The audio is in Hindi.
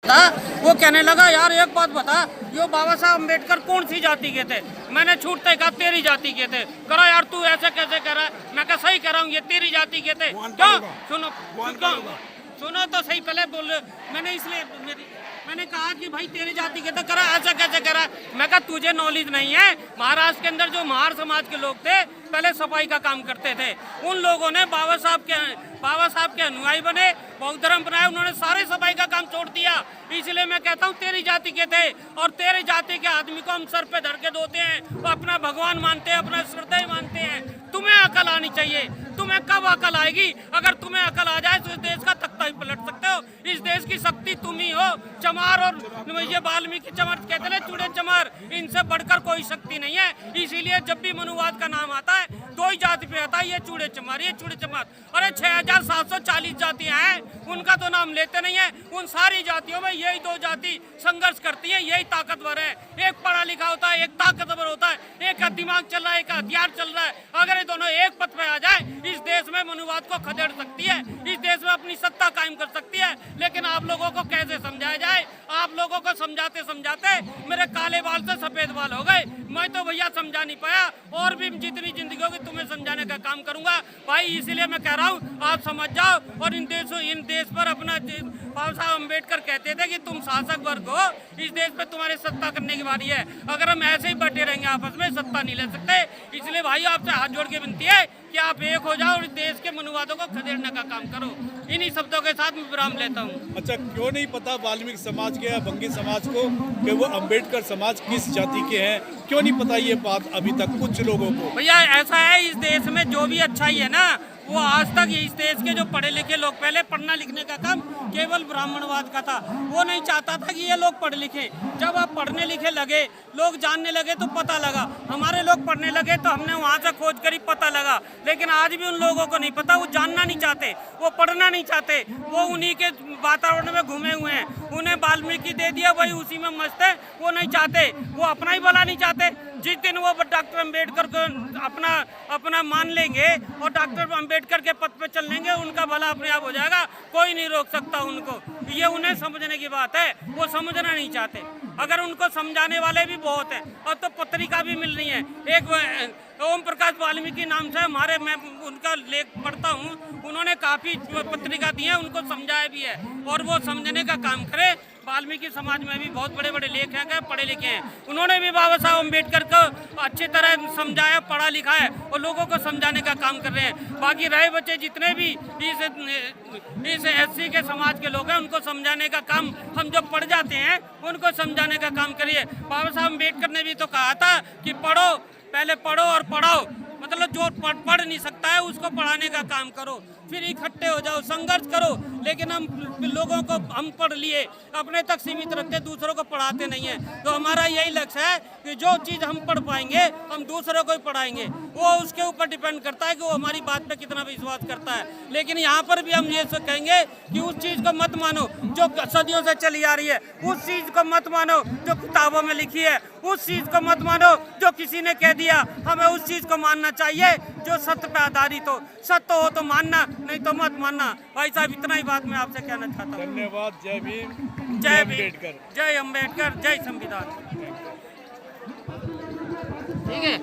था, वो कहने लगा यार एक बात बता, यो बाबा साहब अम्बेडकर कौन सी जाति के थे? मैंने छूटते कहा तेरी जाति के थे। करा यार तू ऐसे कैसे कह रहा है? मैं कहा सही कह रहा हूँ, ये तेरी जाति के थे। क्यों? सुनो तो सही, पहले बोल। मैंने इसलिए मैंने कहा कि भाई तेरी जाति के तो करा, ऐसा कैसे करा? मैं कहा तुझे नॉलेज नहीं है। महाराष्ट्र के अंदर जो महार समाज के लोग थे पहले सफाई का काम करते थे, उन लोगों ने बाबा साहब के अनुयायी बने, बौद्ध धर्म बनाया, उन्होंने सारे सफाई का काम छोड़ दिया। इसलिए मैं कहता हूँ तेरी जाति के थे, और तेरी जाति के आदमी को हम सर पे धर के धोते हैं, वो अपना भगवान मानते हैं, अपना श्रद्धेय मानते हैं। तुम्हें अकल आनी चाहिए। तुम्हें कब अकल आएगी? अगर तुम्हें अकल आ जाए तो इस देश का तख्ता ही पलट सकते हो। इस देश की शक्ति तुम ही हो। चमार और ये वाल्मीकि चमार कहते हैं, चूड़े चमार, इनसे बढ़कर कोई शक्ति नहीं है। इसीलिए जब भी मनुवाद का नाम आता है दो ही जाति पे आता है, ये चूड़े चमार, ये चूड़े चमार। अरे 6740 जातियां हैं, उनका तो नाम लेते नहीं है। उन सारी जातियों में यही दो जाति संघर्ष करती है, यही ताकतवर है। एक पढ़ा लिखा होता है, एक ताकतवर होता है, एक का दिमाग चल रहा है, एक का हथियार चल रहा है। अगर ये दोनों एक पथ पे आ जाए, इस देश में मनुवाद को खदेड़ सकती है, इस देश में अपनी सत्ता कायम कर सकती है। लेकिन आप लोगों को कैसे समझाया जाए? आप लोगों को समझाते समझाते मेरे काले बाल से सफेद बाल हो गए। मैं तो भैया समझा नहीं पाया, और भी जितनी जिंदगी होगी तुम्हें समझाने का काम करूंगा भाई। इसीलिए मैं कह रहा हूँ आप समझ जाओ। और इन देश पर अपना बाबा साहब अम्बेडकर कहते थे कि तुम शासक वर्ग हो, इस देश पे तुम्हारी सत्ता करने की बारी है। अगर हम ऐसे ही बटे रहेंगे आपस में, सत्ता नहीं ले सकते। इसलिए भाई आपसे हाथ जोड़ के विनती है कि आप एक हो जाओ और इस देश के मनुवादों को खदेड़ने का काम करो। इन्हीं शब्दों के साथ मैं विराम लेता हूँ। अच्छा, क्यों नहीं पता वाल्मीकि समाज के या बंगी समाज को कि वो अम्बेडकर समाज किस जाति के हैं? क्यों नहीं पता ये बात अभी तक कुछ लोगों को? भैया ऐसा है, इस देश में जो भी अच्छा ही है ना, वो आज तक इस देश के जो पढ़े लिखे लोग, पहले पढ़ना लिखने का काम केवल ब्राह्मणवाद का था, वो नहीं चाहता था कि ये लोग पढ़ लिखे। जब आप पढ़ने लिखे लगे, लोग जानने लगे तो पता लगा। हमारे लोग पढ़ने लगे तो हमने वहाँ से खोज करी, पता लगा। लेकिन आज भी उन लोगों को नहीं पता, वो जानना नहीं चाहते, वो पढ़ना नहीं चाहते, वो उन्हीं के वातावरण में घूमे हुए हैं। उन्हें वाल्मीकि दे दिया, वही उसी में मस्त है, वो नहीं चाहते, वो अपना ही भला नहीं चाहते। जिस दिन वो डॉक्टर अम्बेडकर को अपना मान लेंगे और डॉक्टर अम्बेडकर के पथ पे चल लेंगे, उनका भला अपने आप हो जाएगा, कोई नहीं रोक सकता उनको। ये उन्हें समझने की बात है, वो समझना नहीं चाहते। अगर उनको समझाने वाले भी बहुत हैं, और तो पत्रिका भी मिल रही है। एक ओम प्रकाश वाल्मीकि नाम से हमारे, मैं उनका लेख पढ़ता हूँ, उन्होंने काफ़ी पत्रिका दी है, उनको समझाया भी है, और वो समझने का काम करे। वाल्मीकि समाज में भी बहुत बड़े बड़े लेख हैं, पढ़े लिखे हैं, उन्होंने भी बाबा साहब अम्बेडकर को अच्छी तरह समझाया, पढ़ा लिखा है, और लोगों को समझाने का काम कर रहे हैं। बाकी रहे बच्चे जितने भी इस SC के समाज के लोग हैं, उनको समझाने का काम हम जब पढ़ जाते हैं, उनको समझाने का काम करिए। बाबा साहब अम्बेडकर ने भी तो कहा था कि पढ़ो, पहले पढ़ो और पढ़ाओ। मतलब जो पढ़ नहीं सकता है उसको पढ़ाने का काम करो, फिर इकट्ठे हो जाओ, संघर्ष करो। लेकिन हम लोगों को हम पढ़ लिए अपने तक सीमित रखते, दूसरों को पढ़ाते नहीं है। तो हमारा यही लक्ष्य है कि जो चीज़ हम पढ़ पाएंगे हम दूसरों को ही पढ़ाएंगे। वो उसके ऊपर डिपेंड करता है कि वो हमारी बात पे कितना विश्वास करता है। लेकिन यहाँ पर भी हम ये कहेंगे कि उस चीज़ को मत मानो जो सदियों से चली आ रही है, उस चीज़ को मत मानो जो किताबों में लिखी है, उस चीज़ को मत मानो जो किसी ने कह दिया। हमें उस चीज़ को मानना चाहिए जो सत्य पे आधारित हो। सत्य हो तो मानना, नहीं तो मत मानना। भाई साहब इतना ही बात मैं आपसे कहना चाहता हूँ। धन्यवाद। जय भीम, जय अम्बेडकर, जय अम्बेडकर, जय संविधान। ठीक है।